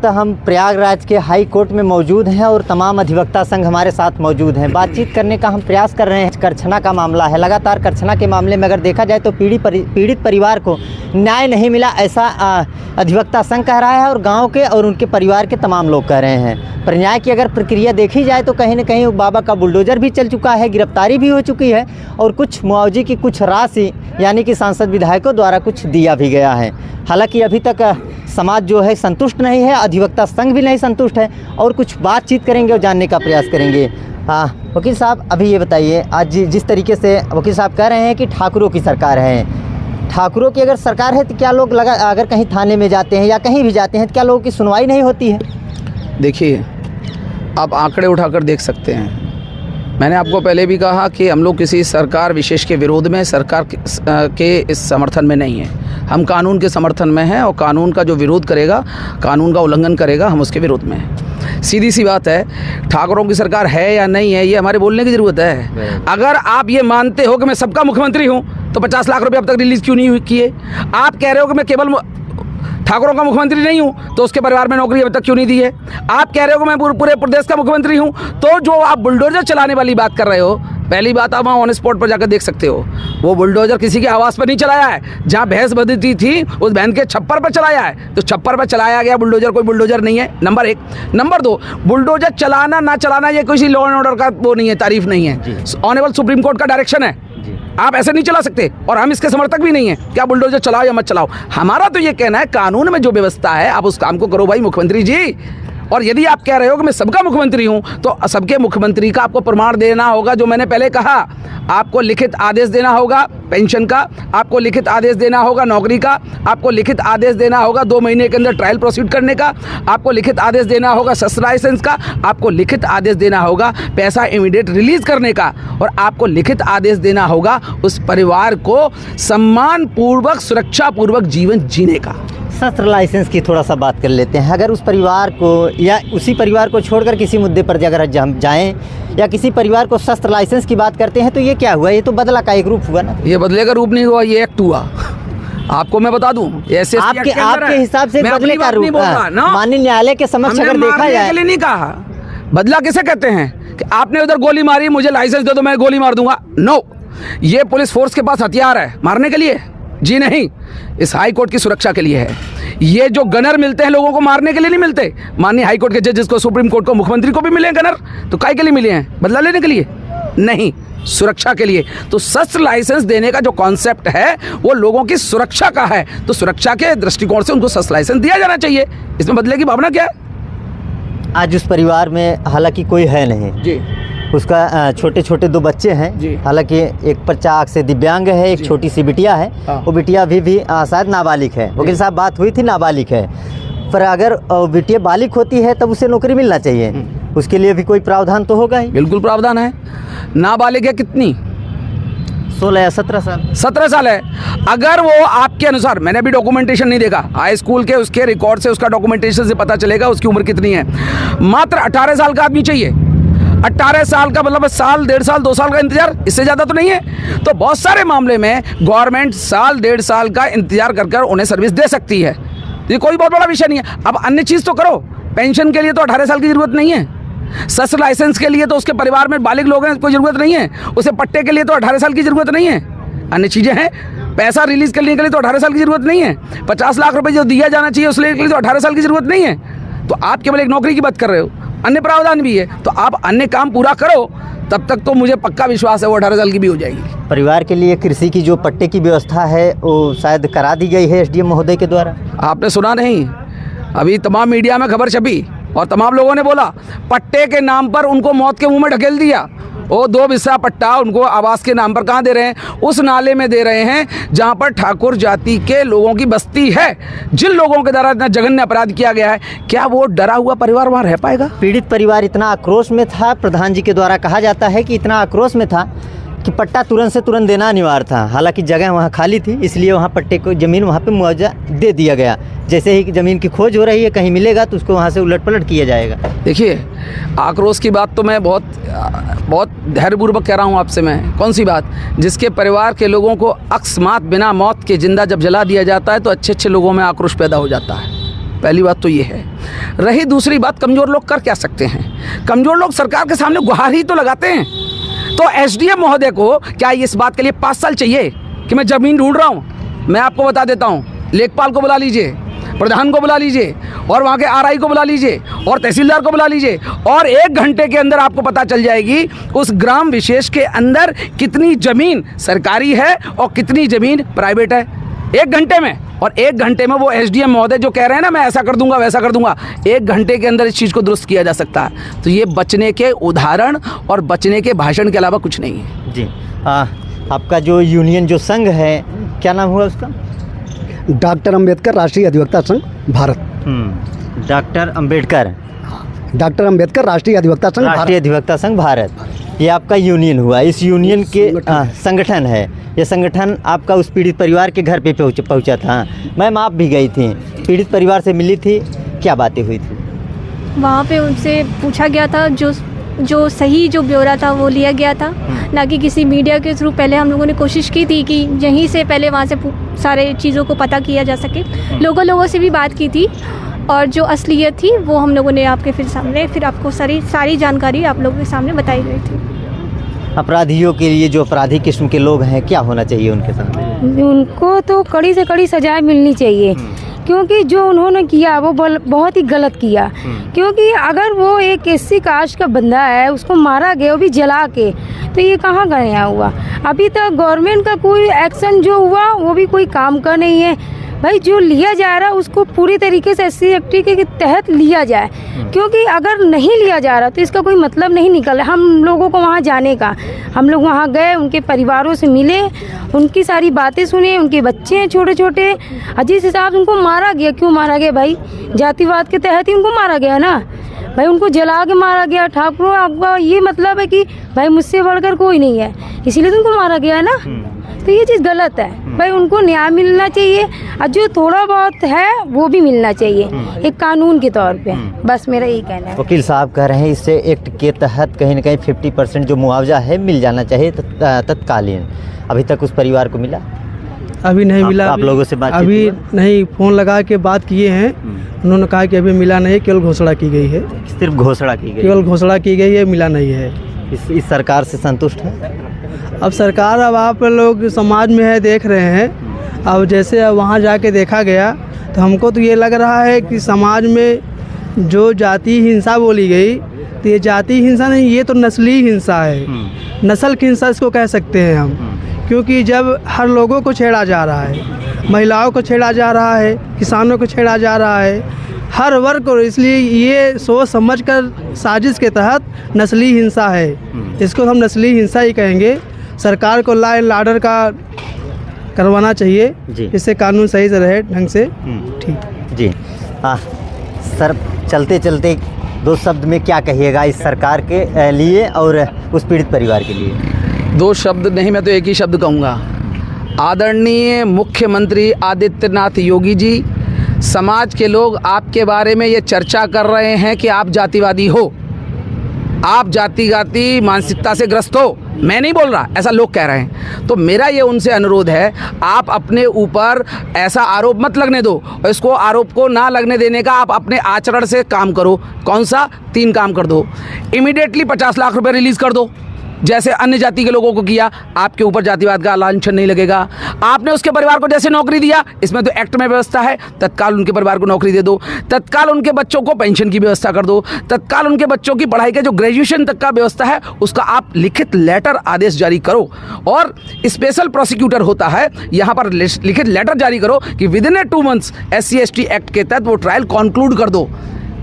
वक्त हम प्रयागराज के हाई कोर्ट में मौजूद हैं और तमाम अधिवक्ता संघ हमारे साथ मौजूद हैं। बातचीत करने का हम प्रयास कर रहे हैं। करछना का मामला है। लगातार करछना के मामले में अगर देखा जाए तो पीड़ित परिवार को न्याय नहीं मिला, ऐसा अधिवक्ता संघ कह रहा है और गाँव के और उनके परिवार के तमाम लोग कह रहे हैं। पर न्याय की अगर प्रक्रिया देखी जाए तो कहीं न कहीं बाबा का बुलडोजर भी चल चुका है, गिरफ्तारी भी हो चुकी है और कुछ मुआवजे की कुछ राशि यानी कि सांसद विधायकों द्वारा कुछ दिया भी गया है। हालांकि अभी तक समाज जो है संतुष्ट नहीं है, अधिवक्ता संघ भी नहीं संतुष्ट है और कुछ बातचीत करेंगे और जानने का प्रयास करेंगे। वकील साहब, अभी ये बताइए, आज जिस तरीके से वकील साहब कह रहे हैं कि ठाकुरों की सरकार है, ठाकुरों की अगर सरकार है तो क्या लोग अगर कहीं थाने में जाते हैं या कहीं भी जाते हैं तो क्या लोगों की सुनवाई नहीं होती है? देखिए, आप आंकड़े उठाकर देख सकते हैं। मैंने आपको पहले भी कहा कि हम लोग किसी सरकार विशेष के विरोध में, सरकार के इस समर्थन में नहीं है। हम कानून के समर्थन में हैं और कानून का जो विरोध करेगा, कानून का उल्लंघन करेगा, हम उसके विरोध में हैं। सीधी सी बात है, ठाकुरों की सरकार है या नहीं है ये हमारे बोलने की ज़रूरत है। अगर आप ये मानते हो कि मैं सबका मुख्यमंत्री हूँ तो 50 लाख रुपये अब तक रिलीज़ क्यों नहीं किए? आप कह रहे हो कि मैं केवल ठाकुरों का मुख्यमंत्री नहीं हूं तो उसके परिवार में नौकरी अभी तक क्यों नहीं दी है? आप कह रहे हो कि मैं पूरे प्रदेश का मुख्यमंत्री हूं, तो जो आप बुलडोजर चलाने वाली बात कर रहे हो, पहली बात आप वहाँ ऑन स्पॉट पर जाकर देख सकते हो। वो बुलडोजर किसी के आवास पर नहीं चलाया है। जहाँ भैंस बंधी थी उस बहन के छप्पर पर चलाया है, तो छप्पर पर चलाया गया बुलडोजर कोई बुलडोजर नहीं है, नंबर 1। नंबर 2, बुलडोजर चलाना ना चलाना ये किसी लॉ एंड ऑर्डर का वो नहीं है, तारीफ नहीं है। ऑनरेबल सुप्रीम कोर्ट का डायरेक्शन है, आप ऐसे नहीं चला सकते और हम इसके समर्थक भी नहीं है कि आप बुलडोजर चलाओ या मत चलाओ। हमारा तो ये कहना है कानून में जो व्यवस्था है आप उस काम को करो भाई मुख्यमंत्री जी। और यदि आप कह रहे हो कि मैं सबका मुख्यमंत्री हूं तो सबके मुख्यमंत्री का आपको प्रमाण देना होगा। जो मैंने पहले कहा, आपको लिखित आदेश देना होगा पेंशन का, आपको लिखित आदेश देना होगा नौकरी का, आपको लिखित आदेश देना होगा 2 महीने के अंदर ट्रायल प्रोसीड करने का, आपको लिखित आदेश देना होगा शस्त्र लाइसेंस का, आपको लिखित आदेश देना होगा पैसा इमीडिएट रिलीज करने का, और आपको लिखित आदेश देना होगा उस परिवार को सम्मान पूर्वक, सुरक्षा पूर्वक जीवन जीने का। शस्त्र लाइसेंस की थोड़ा सा बात कर लेते हैं। अगर उस परिवार को या उसी परिवार को छोड़कर किसी मुद्दे पर अगर हम जाएं या किसी परिवार को शस्त्र लाइसेंस की बात करते हैं तो ये क्या हुआ? ये तो बदला का एक रूप हुआ ना। ये बदले का रूप नहीं हुआ, ये एक्ट हुआ। आपको मैं बता दूं, ऐसे आपके हिसाब से बदले का रूप माननीय न्यायालय के समक्ष अगर देखा जाए। नहीं कहा बदला किसे कहते हैं कि आपने उधर गोली मारी, मुझे लाइसेंस दे दो मैं गोली मार दूंगा। नो, ये पुलिस फोर्स के पास हथियार है मारने के लिए जी नहीं, इस हाई कोर्ट की सुरक्षा के लिए है। ये जो गनर मिलते हैं लोगों को मारने के लिए नहीं मिलते। माननीय हाई कोर्ट के जजेस को, सुप्रीम कोर्ट को, मुख्यमंत्री को भी मिले गनर, तो काय के लिए मिले हैं? बदला लेने के लिए नहीं, सुरक्षा के लिए। तो शस्त्र लाइसेंस देने का जो कॉन्सेप्ट है वो लोगों की सुरक्षा का है, तो सुरक्षा के दृष्टिकोण से उनको शस्त्र लाइसेंस दिया जाना चाहिए। इसमें बदले की भावना क्या है? आज उस परिवार में हालांकि कोई है नहीं जी, उसका छोटे छोटे 2 बच्चे हैं। हालांकि एक बच्चा आँख से दिव्यांग है, एक छोटी सी बिटिया है। वो बिटिया भी शायद नाबालिग है। वकील साहब, बात हुई थी नाबालिग है, पर अगर बिटिया बालिग होती है तब उसे नौकरी मिलना चाहिए, उसके लिए भी कोई प्रावधान तो होगा ही। बिल्कुल प्रावधान है। नाबालिग है कितनी? 16 या 17 साल। 17 साल है। अगर वो आपके अनुसार, मैंने अभी डॉक्यूमेंटेशन नहीं देखा, हाई स्कूल के उसके रिकॉर्ड से, उसका डॉक्यूमेंटेशन से पता चलेगा उसकी उम्र कितनी है। मात्र 18 साल का आदमी चाहिए। 18 साल का मतलब साल, 1.5 साल, 2 साल का इंतजार, इससे ज़्यादा तो नहीं है। तो बहुत सारे मामले में गवर्नमेंट साल, 1.5 साल का इंतजार कर उन्हें सर्विस दे सकती है। ये कोई बहुत बड़ा विषय नहीं है। अब अन्य चीज़ तो करो, पेंशन के लिए तो 18 साल की ज़रूरत नहीं है, शस्त्र लाइसेंस के लिए तो उसके परिवार में बालिग लोग हैं, कोई ज़रूरत नहीं है, उसे पट्टे के लिए तो 18 साल की ज़रूरत नहीं है। अन्य चीज़ें हैं, पैसा रिलीज़ करने के लिए तो 18 साल की ज़रूरत नहीं है, 50 लाख रुपये जो दिया जाना चाहिए उसके लिए तो 18 साल की ज़रूरत नहीं है। तो आप केवल एक नौकरी की बात कर रहे हो, अन्य प्रावधान भी है, तो आप अन्य काम पूरा करो, तब तक तो मुझे पक्का विश्वास है वो 18 साल की भी हो जाएगी। परिवार के लिए कृषि की जो पट्टे की व्यवस्था है वो शायद करा दी गई है एसडीएम महोदय के द्वारा। आपने सुना नहीं? अभी तमाम मीडिया में खबर छपी और तमाम लोगों ने बोला पट्टे के नाम पर उनको मौत के मुंह में ढकेल दिया। वो 2 बिस्सा पट्टा उनको आवास के नाम पर कहाँ दे रहे हैं? उस नाले में दे रहे हैं जहाँ पर ठाकुर जाति के लोगों की बस्ती है, जिन लोगों के द्वारा इतना जघन्य अपराध किया गया है। क्या वो डरा हुआ परिवार वहाँ रह पाएगा? पीड़ित परिवार इतना आक्रोश में था, प्रधान जी के द्वारा कहा जाता है कि इतना आक्रोश में था कि पट्टा तुरंत से तुरंत देना अनिवार्य था। हालांकि जगह वहाँ खाली थी, इसलिए वहाँ पट्टे को ज़मीन वहाँ पे मुआवजा दे दिया गया। जैसे ही ज़मीन की खोज हो रही है, कहीं मिलेगा तो उसको वहाँ से उलट पलट किया जाएगा। देखिए, आक्रोश की बात तो मैं बहुत धैर्यपूर्वक कह रहा हूँ आपसे। मैं कौन सी बात? जिसके परिवार के लोगों को अकस्मात बिना मौत के जिंदा जब जला दिया जाता है तो अच्छे अच्छे लोगों में आक्रोश पैदा हो जाता है। पहली बात तो ये है। रही दूसरी बात, कमज़ोर लोग कर क्या सकते हैं? कमज़ोर लोग सरकार के सामने गुहार ही तो लगाते हैं। तो एसडीएम महोदय को क्या इस बात के लिए 5 साल चाहिए कि मैं ज़मीन ढूंढ रहा हूँ? मैं आपको बता देता हूँ, लेखपाल को बुला लीजिए, प्रधान को बुला लीजिए, और वहाँ के आरआई को बुला लीजिए, और तहसीलदार को बुला लीजिए, और 1 घंटे के अंदर आपको पता चल जाएगी उस ग्राम विशेष के अंदर कितनी ज़मीन सरकारी है और कितनी ज़मीन प्राइवेट है। 1 घंटे में। और 1 घंटे में वो एसडीएम महोदय जो कह रहे हैं ना, मैं ऐसा कर दूंगा वैसा कर दूंगा, 1 घंटे के अंदर इस चीज़ को दुरुस्त किया जा सकता है। तो ये बचने के उदाहरण और बचने के भाषण के अलावा कुछ नहीं है। जी, आपका जो यूनियन जो संघ है, क्या नाम हुआ उसका? डॉक्टर अंबेडकर राष्ट्रीय अधिवक्ता संघ भारत। डॉक्टर अंबेडकर राष्ट्रीय अधिवक्ता संघ राष्ट्रीय अधिवक्ता संघ भारत, ये आपका यूनियन हुआ। इस यूनियन के संगठन है। ये संगठन आपका उस पीड़ित परिवार के घर पे पहुंचा था। मैम, आप भी गई थी, पीड़ित परिवार से मिली थी, क्या बातें हुई थी? वहाँ पे उनसे पूछा गया था, जो सही जो ब्यौरा था वो लिया गया था, ना कि किसी मीडिया के थ्रू। पहले हम लोगों ने कोशिश की थी कि यहीं से पहले वहाँ से सारे चीज़ों को पता किया जा सके। लोगों से भी बात की थी, और जो असलियत थी वो हम लोगों ने आपके फिर आपको सारी जानकारी आप लोगों के सामने बताई गई थी। अपराधियों के लिए, जो अपराधी किस्म के लोग हैं, क्या होना चाहिए उनके सामने? उनको तो कड़ी से कड़ी सजा मिलनी चाहिए, क्योंकि जो उन्होंने किया वो बहुत ही गलत किया। क्योंकि अगर वो एक एससी कास्ट का बंदा है, उसको मारा गया, वो भी जला के, तो ये कहाँ गया हुआ? अभी तक गवर्नमेंट का कोई एक्शन जो हुआ वो भी कोई काम का नहीं है। भाई, जो लिया जा रहा है उसको पूरी तरीके से एससी एक्ट के तहत लिया जाए, क्योंकि अगर नहीं लिया जा रहा तो इसका कोई मतलब नहीं निकल रहा हम लोगों को वहाँ जाने का। हम लोग वहाँ गए, उनके परिवारों से मिले, उनकी सारी बातें सुने। उनके बच्चे हैं छोटे छोटे, जिस हिसाब से उनको मारा गया, क्यों मारा गया भाई? जातिवाद के तहत ही उनको मारा गया ना भाई, उनको जला के मारा गया। ठाकुर, आपका ये मतलब है कि भाई मुझसे बढ़कर कोई नहीं है, इसीलिए तो उनको मारा गया है ना। तो ये चीज़ गलत है भाई, उनको न्याय मिलना चाहिए, और जो थोड़ा बहुत है वो भी मिलना चाहिए एक कानून के तौर पे। बस मेरा यही कहना है। वकील साहब कह रहे हैं इससे एक्ट के तहत कहीं ना कहीं 50% जो मुआवजा है मिल जाना चाहिए तत्कालीन। अभी तक उस परिवार को मिला? अभी नहीं मिला। आप लोगों से बात अभी नहीं, फ़ोन लगा के बात किए हैं, उन्होंने कहा कि अभी मिला नहीं, केवल घोषणा की गई है। सिर्फ घोषणा की गई? केवल घोषणा की गई है, मिला नहीं है। इस सरकार से संतुष्ट है? अब सरकार, अब आप लोग समाज में है, देख रहे हैं। अब जैसे अब वहाँ जाके देखा गया तो हमको तो ये लग रहा है कि समाज में जो जाति हिंसा बोली गई, तो ये जाति हिंसा नहीं, ये तो नस्ली हिंसा है। नस्ल की हिंसा इसको कह सकते हैं हम, क्योंकि जब हर लोगों को छेड़ा जा रहा है, महिलाओं को छेड़ा जा रहा है, किसानों को छेड़ा जा रहा है, हर वर्ग को, इसलिए ये सोच समझकर साजिश के तहत नस्ली हिंसा है। इसको हम नस्ली हिंसा ही कहेंगे। सरकार को लॉ एंड ऑर्डर का करवाना चाहिए, इससे कानून सही से रहे ढंग से। ठीक जी। सर, चलते चलते 2 शब्द में क्या कहिएगा इस सरकार के लिए और उस पीड़ित परिवार के लिए? 2 शब्द नहीं, मैं तो एक ही शब्द कहूँगा। आदरणीय मुख्यमंत्री आदित्यनाथ योगी जी, समाज के लोग आपके बारे में ये चर्चा कर रहे हैं कि आप जातिवादी हो, आप जातिवादी मानसिकता से ग्रस्त हो। मैं नहीं बोल रहा, ऐसा लोग कह रहे हैं। तो मेरा ये उनसे अनुरोध है, आप अपने ऊपर ऐसा आरोप मत लगने दो, और इसको आरोप को ना लगने देने का आप अपने आचरण से काम करो। कौन सा? 3 काम कर दो। इमीडिएटली 50 लाख रुपए रिलीज़ कर दो, जैसे अन्य जाति के लोगों को किया। आपके ऊपर जातिवाद का लांछन नहीं लगेगा। आपने उसके परिवार को जैसे नौकरी दिया, इसमें तो एक्ट में व्यवस्था है, तत्काल उनके परिवार को नौकरी दे दो। तत्काल उनके बच्चों को पेंशन की व्यवस्था कर दो। तत्काल उनके बच्चों की पढ़ाई के जो ग्रेजुएशन तक का व्यवस्था है उसका आप लिखित लेटर आदेश जारी करो। और स्पेशल प्रोसिक्यूटर होता है, यहाँ पर लिखित लेटर जारी करो कि विदिन 2 मंथ्स SC/ST एक्ट के तहत वो ट्रायल कॉन्क्लूड कर दो।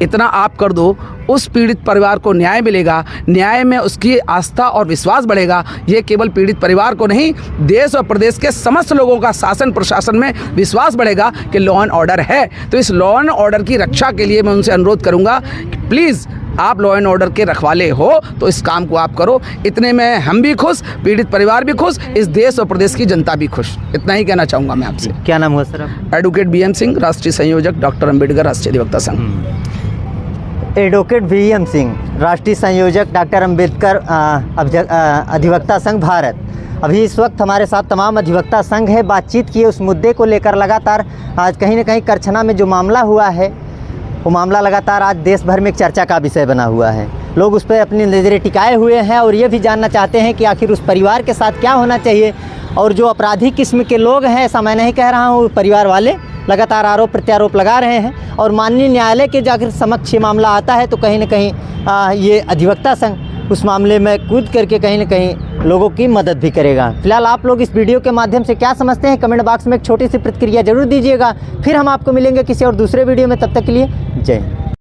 इतना आप कर दो, उस पीड़ित परिवार को न्याय मिलेगा, न्याय में उसकी आस्था और विश्वास बढ़ेगा। ये केवल पीड़ित परिवार को नहीं, देश और प्रदेश के समस्त लोगों का शासन प्रशासन में विश्वास बढ़ेगा कि लॉ एंड ऑर्डर है। तो इस लॉ एंड ऑर्डर की रक्षा के लिए मैं उनसे अनुरोध करूंगा कि प्लीज़, आप लॉ एंड ऑर्डर के रखवाले हो तो इस काम को आप करो। इतने में हम भी खुश, पीड़ित परिवार भी खुश, इस देश और प्रदेश की जनता भी खुश। इतना ही कहना चाहूँगा मैं आपसे। क्या नाम हुआ सर आप? एडवोकेट BM सिंह, राष्ट्रीय संयोजक डॉक्टर अंबेडकर राष्ट्रीय अधिवक्ता संघ। एडवोकेट BM सिंह, राष्ट्रीय संयोजक डॉक्टर अंबेडकर अधिवक्ता संघ भारत। अभी इस वक्त हमारे साथ तमाम अधिवक्ता संघ है, बातचीत किए उस मुद्दे को लेकर। लगातार आज कहीं ना कहीं करछना में जो मामला हुआ है वो मामला लगातार आज देश भर में एक चर्चा का विषय बना हुआ है। लोग उस पर अपनी नज़रें टिकाए हुए हैं और ये भी जानना चाहते हैं कि आखिर उस परिवार के साथ क्या होना चाहिए। और जो अपराधी किस्म के लोग हैं, ऐसा मैं नहीं कह रहा हूँ, परिवार वाले लगातार आरोप प्रत्यारोप लगा रहे हैं और माननीय न्यायालय के जाकर समक्ष ये मामला आता है तो कहीं ना कहीं ये अधिवक्ता संघ उस मामले में कूद करके कहीं ना कहीं लोगों की मदद भी करेगा। फिलहाल आप लोग इस वीडियो के माध्यम से क्या समझते हैं, कमेंट बॉक्स में एक छोटी सी प्रतिक्रिया जरूर दीजिएगा। फिर हम आपको मिलेंगे किसी और दूसरे वीडियो में, तब तक के लिए जय हिंद।